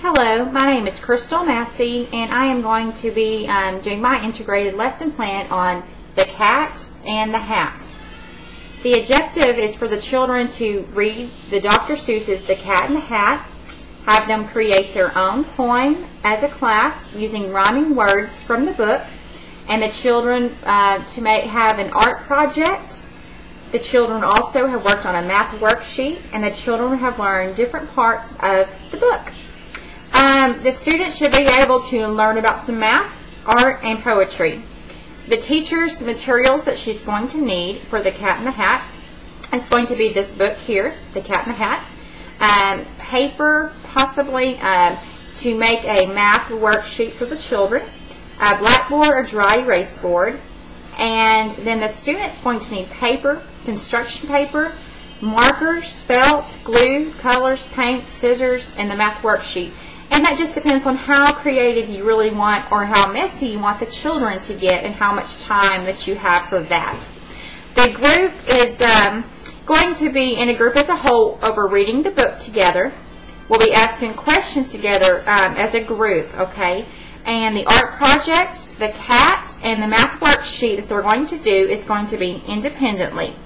Hello, my name is Crystal Massey, and I am going to be doing my integrated lesson plan on the cat and the hat. The objective is for the children to read the Dr. Seuss's The Cat and the Hat, have them create their own poem as a class using rhyming words from the book, and the children to have an art project. The children also have worked on a math worksheet, and the children have learned different parts of the book. The students should be able to learn about some math, art, and poetry. The teacher's materials that she's going to need for The Cat and the Hat is going to be this book here, The Cat and the Hat, paper possibly to make a math worksheet for the children, a blackboard or dry erase board, and then the student's going to need paper, construction paper, markers, felt, glue, colors, paint, scissors, and the math worksheet. And that just depends on how creative you really want or how messy you want the children to get and how much time that you have for that. The group is going to be in a group as a whole over reading the book together. We'll be asking questions together as a group, okay? And the art project, the cat, and the math worksheet that we're going to do is going to be independently.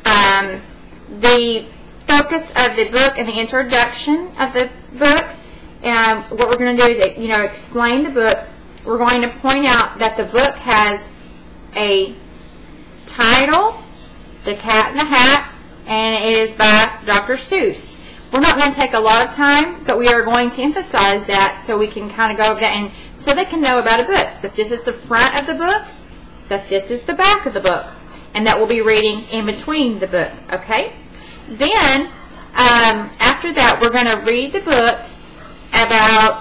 The focus of the book and the introduction of the book, what we're going to do is, explain the book. We're going to point out that the book has a title, The Cat and the Hat, and it is by Dr. Seuss. We're not going to take a lot of time, but we are going to emphasize that so we can kind of go over that, and so they can know about a book, that this is the front of the book, that this is the back of the book, and that we'll be reading in between the book, okay? Then, after that, we're going to read the book about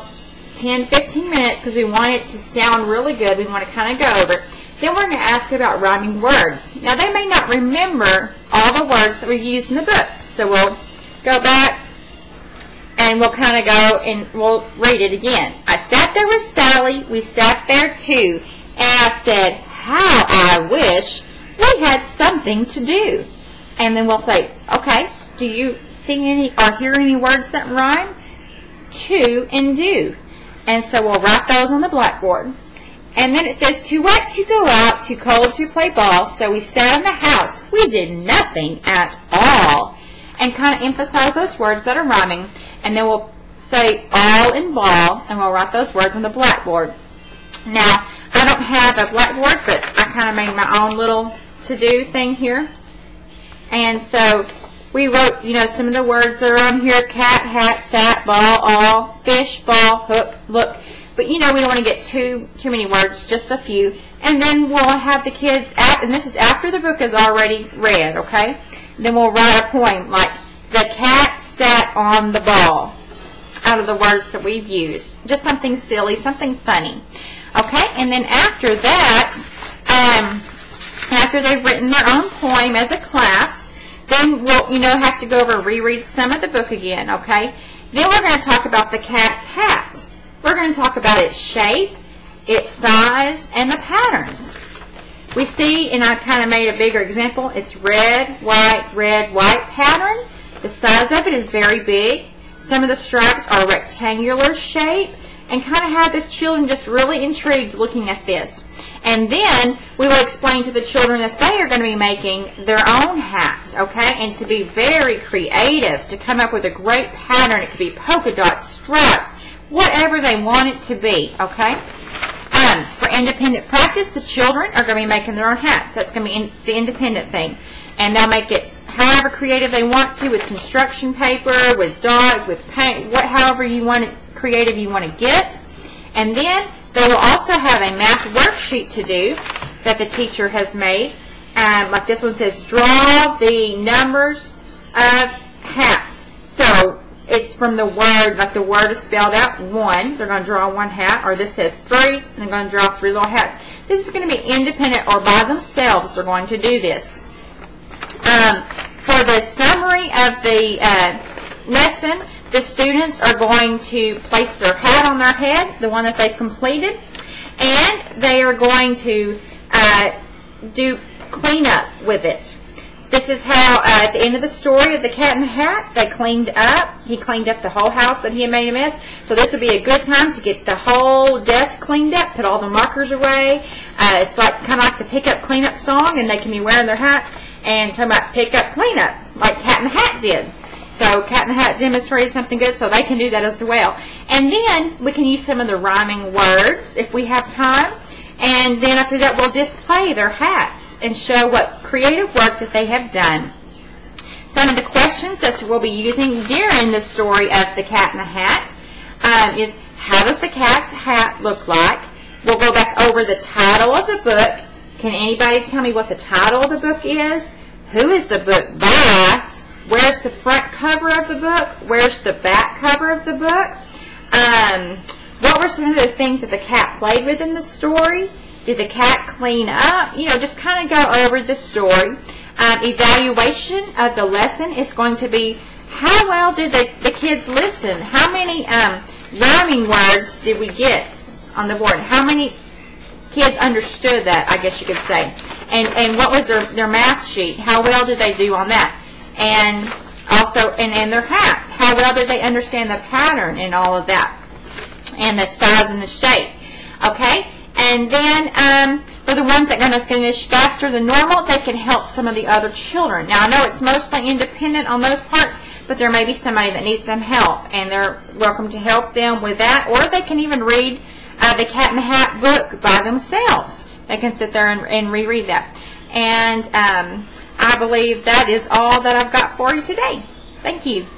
10-15 minutes because we want it to sound really good. We want to kind of go over it. Then we're going to ask about rhyming words. Now, they may not remember all the words that we used in the book, so we'll go back and we'll kind of go and we'll read it again. I sat there with Sally. We sat there too. And I said, how I wish we had something to do. And then we'll say, okay, do you see any or hear any words that rhyme? To and do. And so we'll write those on the blackboard. And then it says, too wet to go out, too cold to play ball, so we sat in the house. We did nothing at all. And kind of emphasize those words that are rhyming. And then we'll say all in ball, and we'll write those words on the blackboard. Now, I don't have a blackboard, but I kind of made my own little to-do thing here. And so we wrote, some of the words that are on here: cat, hat, sat, ball, all, fish, ball, hook, look. But we don't want to get too many words, just a few. And then we'll have the kids, and this is after the book is already read, okay? Then we'll write a poem like, the cat sat on the ball, out of the words that we've used. Just something silly, something funny. Okay, and then after that, after they've written their own poem as a class, then we'll, have to go over and reread some of the book again, okay? Then we're going to talk about the cat's hat. We're going to talk about its shape, its size, and the patterns. We see, and I kind of made a bigger example, it's red, white pattern. The size of it is very big. Some of the stripes are rectangular shape, and kind of have this children just really intrigued looking at this. And then we will explain to the children that they are going to be making their own hat, okay? And to be very creative, to come up with a great pattern. It could be polka dots, stripes, whatever they want it to be, okay? For independent practice, the children are going to be making their own hats. That's going to be the independent thing. And they'll make it however creative they want to, with construction paper, with dots, with paint, however you want it, creative you want to get. And then they will also have a math worksheet to do that the teacher has made. Like this one says, draw the numbers of hats. So it's from the word, like the word is spelled out, 1. They're going to draw 1 hat. Or this says 3, and they're going to draw 3 little hats. This is going to be independent, or by themselves they're going to do this. For the summary of the lesson, the students are going to place their hat on their head, the one that they've completed, and they are going to do cleanup with it. The this is how, at the end of the story of the Cat in the Hat, they cleaned up. He cleaned up the whole house that he had made a mess. So this would be a good time to get the whole desk cleaned up, put all the markers away. It's like kind of like the pick up, clean up song, and they can be wearing their hat and talking about pick up, clean up, like Cat in the Hat did. So Cat in the Hat demonstrated something good, so they can do that as well. And then we can use some of the rhyming words if we have time. And then after that, we'll display their hats and show what creative work that they have done. Some of the questions that we'll be using during the story of the Cat in the Hat is, how does the cat's hat look like? We'll go back over the title of the book. Can anybody tell me what the title of the book is? Who is the book by? Where's the front cover of the book? Where's the back cover of the book? What were some of the things that the cat played with in the story? Did the cat clean up? You know, just kind of go over the story. Evaluation of the lesson is going to be, how well did the kids listen? How many rhyming words did we get on the board? How many kids understood that, I guess you could say? And what was their math sheet? How well did they do on that? And also, and their hats. How well did they understand the pattern and all of that? And the size and the shape. Okay? And then for the ones that are going to finish faster than normal, they can help some of the other children. Now, I know it's mostly independent on those parts, but there may be somebody that needs some help, and they're welcome to help them with that. Or they can even read the Cat in the Hat book by themselves. They can sit there and reread that. And I believe that is all that I've got for you today. Thank you.